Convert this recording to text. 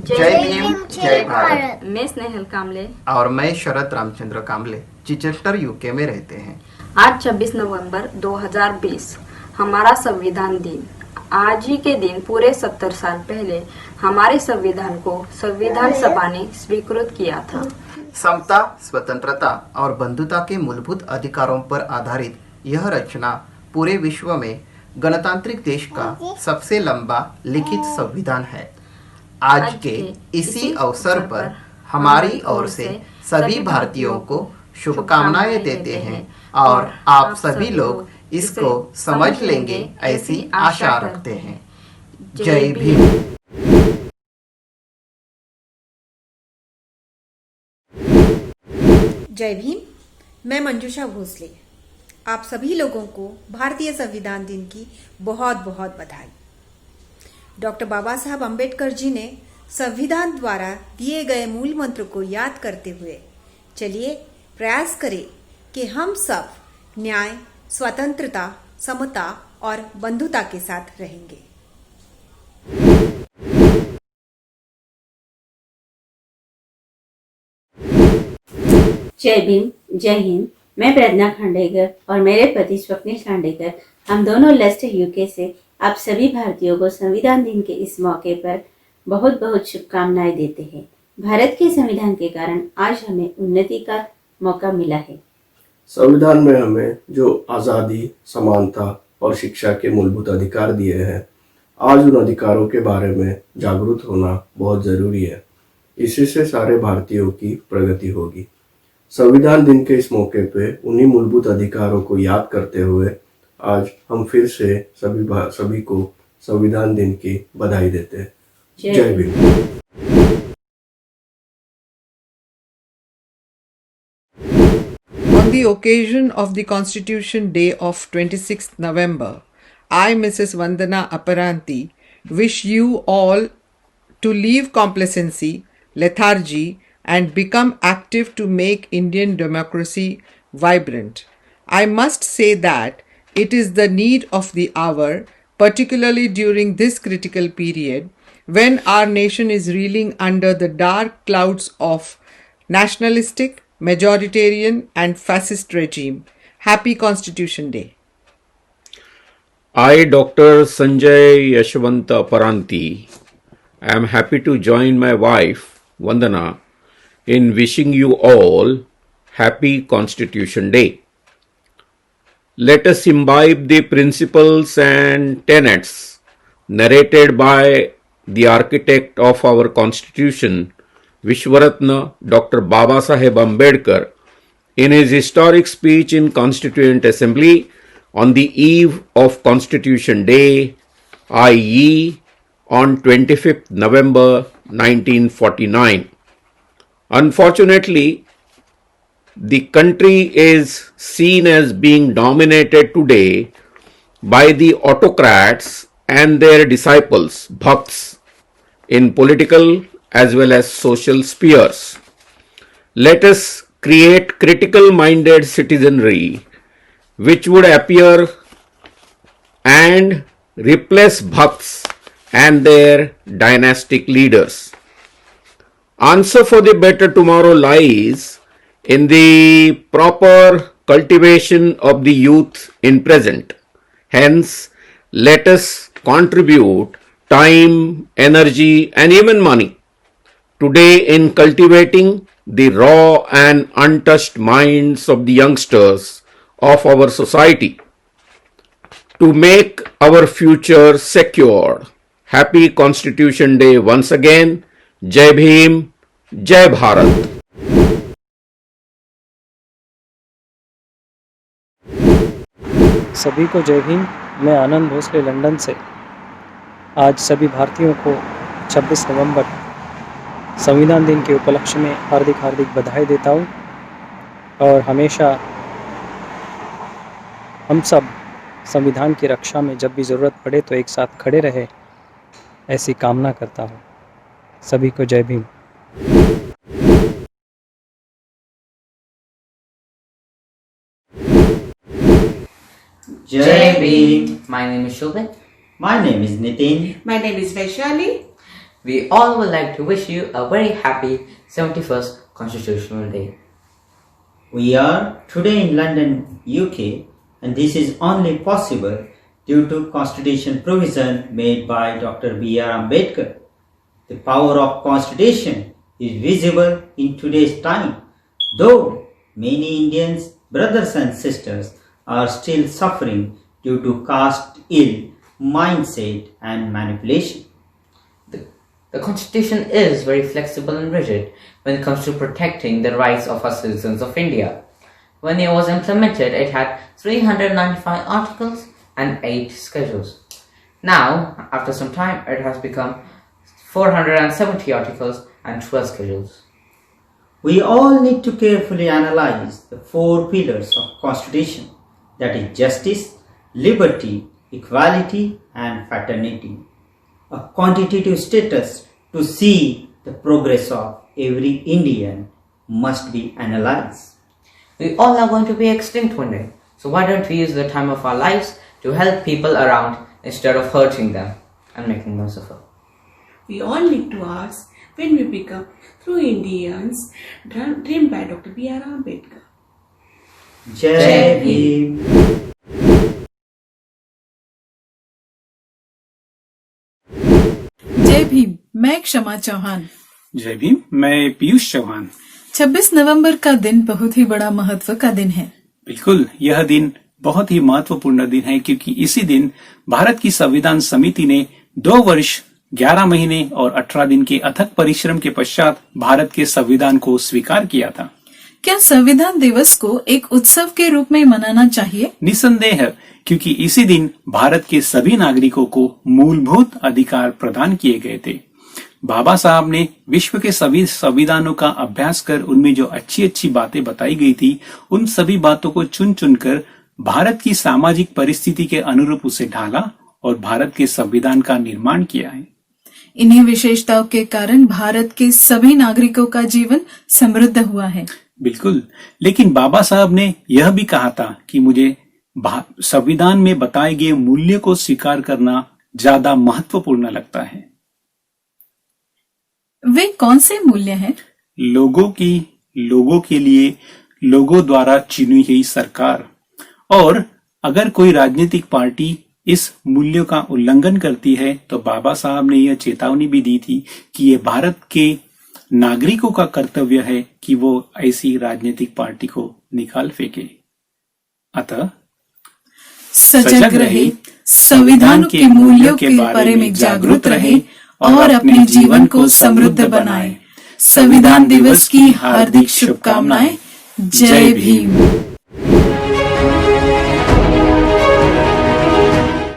जय भीम जय भारत। मैं स्नेहल कामले और मैं शरद रामचंद्र कामले चिचेस्टर यूके में रहते हैं। आज 26 नवंबर 2020 हमारा संविधान दिन। आज ही के दिन पूरे 70 साल पहले हमारे संविधान को संविधान सभा ने स्वीकृत किया था। समता, स्वतंत्रता और बंधुता के मूलभूत अधिकारों पर आधारित यह रचना पूरे विश्व में गणतांत्रिक देश का सबसे लंबा लिखित संविधान है। आज के इसी अवसर पर हमारी ओर से सभी भारतीयों को शुभकामनाएं देते हैं और आप सभी लोग इसको समझ लेंगे ऐसी आशा रखते हैं। जय भीम। जय भीम। मैं मंजूषा भोसले। आप सभी लोगों को भारतीय संविधान दिन की बहुत बहुत बधाई। डॉक्टर बाबा साहब अम्बेडकर जी ने संविधान द्वारा दिए गए मूल मंत्र को याद करते हुए चलिए प्रयास करें कि हम सब न्याय, स्वतंत्रता, समता और बंधुता के साथ रहेंगे। जय भीम, जय हिंद। मैं प्रज्ञा खांडेकर और मेरे पति स्वप्निल खांडेकर, हम दोनों लेस्टर यूके से आप सभी भारतीयों को संविधान दिन के इस मौके पर बहुत बहुत शुभकामनाएं देते हैं। भारत के संविधान के कारण आज हमें उन्नति का मौका मिला है। संविधान में हमें जो आज़ादी, समानता और शिक्षा के मूलभूत अधिकार दिए हैं, आज उन अधिकारों के बारे में जागरूक होना बहुत ज़रूरी है। इसी से सारे भारतीयों की प्रगति होगी। संविधान दिन के इस मौके पे उन्हीं मूलभूत अधिकारों को याद करते हुए आज हम फिर से सभी को संविधान दिन की बधाई देते हैं। जय Bhim. On the occasion of the Constitution Day of 26th November, I, Mrs. Vandana Aparanti, wish you all to leave complacency, lethargy, and become active to make Indian democracy vibrant. I must say that it is the need of the hour, particularly during this critical period when our nation is reeling under the dark clouds of nationalistic, majoritarian and fascist regime. Happy Constitution Day. I, Dr. Sanjay Yashwanta Paranti, am happy to join my wife, Vandana, in wishing you all Happy Constitution Day. Let us imbibe the principles and tenets narrated by the architect of our Constitution, Vishwaratna Dr. Baba Saheb Ambedkar, in his historic speech in Constituent Assembly on the eve of Constitution Day, i.e. on 25th November 1949. Unfortunately, the country is seen as being dominated today by the autocrats and their disciples, bhakts, in political as well as social spheres. Let us create critical-minded citizenry which would appear and replace bhakts and their dynastic leaders. Answer for the better tomorrow lies in the proper cultivation of the youth in present. Hence, let us contribute time, energy and even money today in cultivating the raw and untouched minds of the youngsters of our society to make our future secure. Happy Constitution Day once again. जय भीम, जय भारत। सभी को जय भीम। मैं आनंद Bhosle London से आज सभी भारतीयों को 26 नवंबर संविधान दिन के उपलक्ष्य में हार्दिक हार्दिक बधाई देता हूँ और हमेशा हम सब संविधान की रक्षा में जब भी ज़रूरत पड़े तो एक साथ खड़े रहे, ऐसी कामना करता हूँ। सभी को जय Bhim. Jai Bhim. My name is Shobhan. My name is Nitin. My name is Vaishali. we all would like to wish you a very happy 71st Constitutional Day. We are today in London, UK, and this is only possible due to constitution provision made by Dr. B.R. Ambedkar. The power of constitution is visible in today's time, though many Indians, brothers and sisters, are still suffering due to caste-ill mindset and manipulation. The Constitution is very flexible and rigid when it comes to protecting the rights of our citizens of India. When it was implemented, it had 395 articles and 8 schedules. Now, after some time, it has become 470 articles and 12 schedules. We all need to carefully analyze the 4 pillars of Constitution, that is justice, liberty, equality and fraternity. A quantitative status to see the progress of every Indian must be analyzed. We all are going to be extinct one day, so why don't we use the time of our lives to help people around instead of hurting them and making them suffer? We all need to ask when we become true Indians dreamed by Dr. B.R. Ambedkar. Jai Bhim. जय भीम। मैं क्षमा चौहान। जय भीम। मैं पीयूष चौहान। 26 नवंबर का दिन बहुत ही बड़ा महत्व का दिन है। बिल्कुल, यह दिन बहुत ही महत्वपूर्ण दिन है क्योंकि इसी दिन भारत की संविधान समिति ने 2 वर्ष 11 महीने और 18 दिन के अथक परिश्रम के पश्चात भारत के संविधान को स्वीकार किया था। क्या संविधान दिवस को एक उत्सव के रूप में मनाना चाहिए? निसंदेह, क्योंकि इसी दिन भारत के सभी नागरिकों को मूलभूत अधिकार प्रदान किए गए थे। बाबा साहब ने विश्व के सभी संविधानों का अभ्यास कर उनमें जो अच्छी अच्छी बातें बताई गई थी, उन सभी बातों को चुन चुनकर भारत की सामाजिक परिस्थिति के अनुरूप उसे ढाला और भारत के संविधान का निर्माण किया है। इन्हीं विशेषताओं के कारण भारत के सभी नागरिकों का जीवन समृद्ध हुआ है। बिल्कुल, लेकिन बाबा साहब ने यह भी कहा था कि मुझे संविधान में बताए गए मूल्य को स्वीकार करना ज्यादा महत्वपूर्ण लगता है। वे कौन से मूल्य हैं? लोगों के लिए लोगों द्वारा चुनी गई सरकार, और अगर कोई राजनीतिक पार्टी इस मूल्यों का उल्लंघन करती है तो बाबा साहब ने यह चेतावनी भी दी थी कि ये भारत के नागरिकों का कर्तव्य है कि वो ऐसी राजनीतिक पार्टी को निकाल फेंके। अतः सजग रहे, संविधान के मूल्यों के बारे में जागरूक रहे और अपने जीवन को समृद्ध बनाए। संविधान दिवस की हार्दिक शुभकामनाएं। जय भीम।